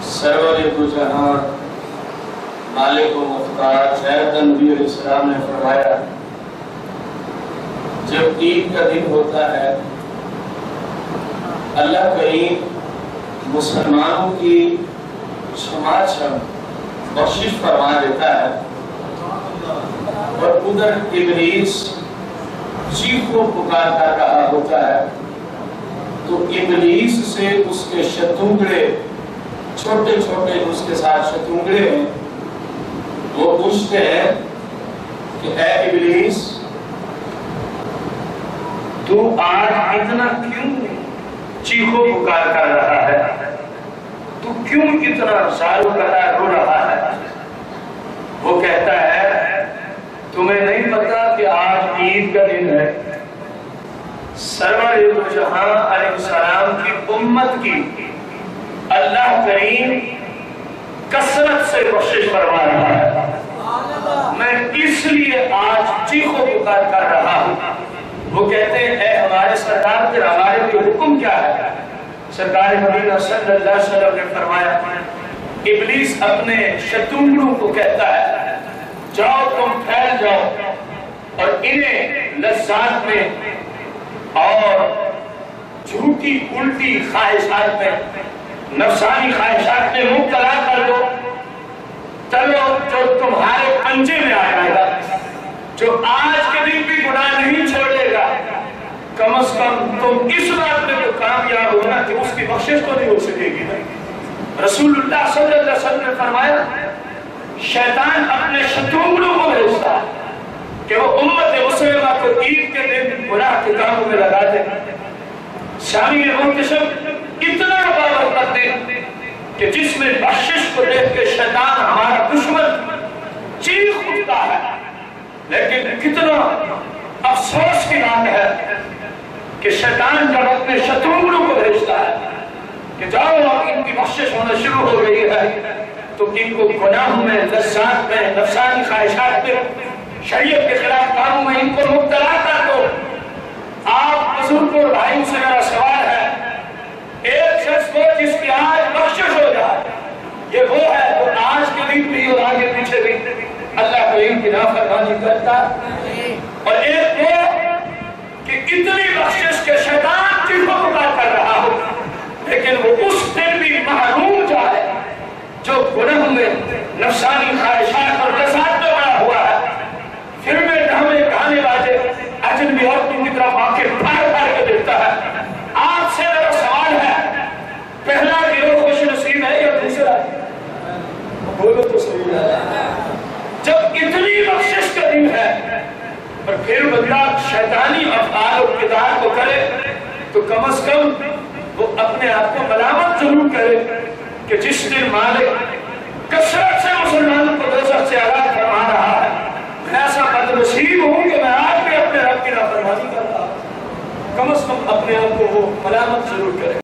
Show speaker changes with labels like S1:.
S1: سرور دو جہاں مالک و مختار خیر نبی علیہ السلام نے فرمایا جب عید کا دن ہوتا ہے اللہ کریم مسلمانوں کی چھماچھم بخشش فرما دیتا ہے اور ادھر ابلیس چیخ و پکار کر رہا ہوتا ہے تو ابلیس سے اس کے شتونگڑے چھوٹے چھوٹے اس کے ساتھ شتونگڑے ہیں وہ پوچھتے ہیں کہ اے ابلیس تو آج اتنا کیوں چیخو پکار کر رہا ہے تو کیوں اتنا زارو قطار رو رہا ہے وہ کہتا ہے تمہیں نہیں پتا کہ آج عید کا دن ہے سرور دو جہاں علیہ السلام کی امت کی اللہ کریم کثرت سے بخشش فرما رہا ہے میں اس لیے آج چیخو پکار کر رہا ہوں وہ کہتے ہیں اے ہمارے سرکار پھر ہمارے لیے حکم کیا ہے سرکار مدینہ صلی اللہ علیہ وسلم نے فرمایا ابلیس اپنے شتونگڑوں کو کہتا ہے جاؤ تم پھیل جاؤ اور انہیں لذات میں اور جھوٹی الٹی خواہشات میں نفسانی خواہشات میں مبتلا کر دو چلو جو تمہارے پنجے میں آ جائے گا جو آج کے دن بھی گناہ نہیں چھوڑے گا کم از کم تم اس بات میں تو کامیاب ہونا کہ اس کی بخشش تو نہیں ہو سکے گی رسول اللہ صلی اللہ علیہ وسلم نے فرمایا شیطان اپنے شتونگڑوں کو بھیجتا ہے کہ وہ امت مسلمہ کو عید کے دن گناہ کے کاموں میں لگا دیں شامل منتشب اتنا باور کرتے ہیں کہ جس میں بخشش کو دیکھ کے شیطان ہمارا دشمن چیخ اٹھتا ہے لیکن کتنا افسوس کی بات ہے کہ شیطان جب اپنے شتونگڑوں کو بھیجتا ہے کہ جاؤ ان کی بخشش ہونا شروع ہو گئی ہے تو ان کو گناہوں میں لذات میں نفسانی خواہشات میں شریعت کے خلاف کاموں میں ان کو مبتلا کر دو آپ بزرگوں اور بھائیوں سے میرا سوال ہے ایک شخص کو جس کی آج بخشش ہو جائے یہ وہ ہے جو آج کے دن بھی اور آگے پیچھے بھی اللہ کریم کی نافرمانی کرتا اور ایک وہ کہ اتنی بخشش کے شیطان چیخو پکار کر رہا ہو لیکن وہ اس دن بھی محروم جائے جو گناہ میں نفسانی خواہشات اور لذات میں بڑا ہوا ہے پھر میں ڈھامے گانے بازے اجنبی عورتوں کی طرف آ کے پھاڑ پھاڑ کے دیکھتا ہے آپ سے میرا سوال ہے پہلا گروہ خوش نصیب ہے یا دوسرا بولو تو صحیح ہے جب اتنی بخشش کا دن ہے اور پھر بندہ شیطانی افعال و کردار کو کرے تو کم از کم وہ اپنے آپ کو ملامت ضرور کرے کہ جس دن مالک کثرت سے مسلمانوں کو دوزخ سے آزاد فرما رہا ہے میں ایسا بدنصیب ہوں کہ میں آج بھی اپنے رب کی نافرمانی کر رہا ہوں کم از کم اپنے آپ کو وہ ملامت ضرور کرے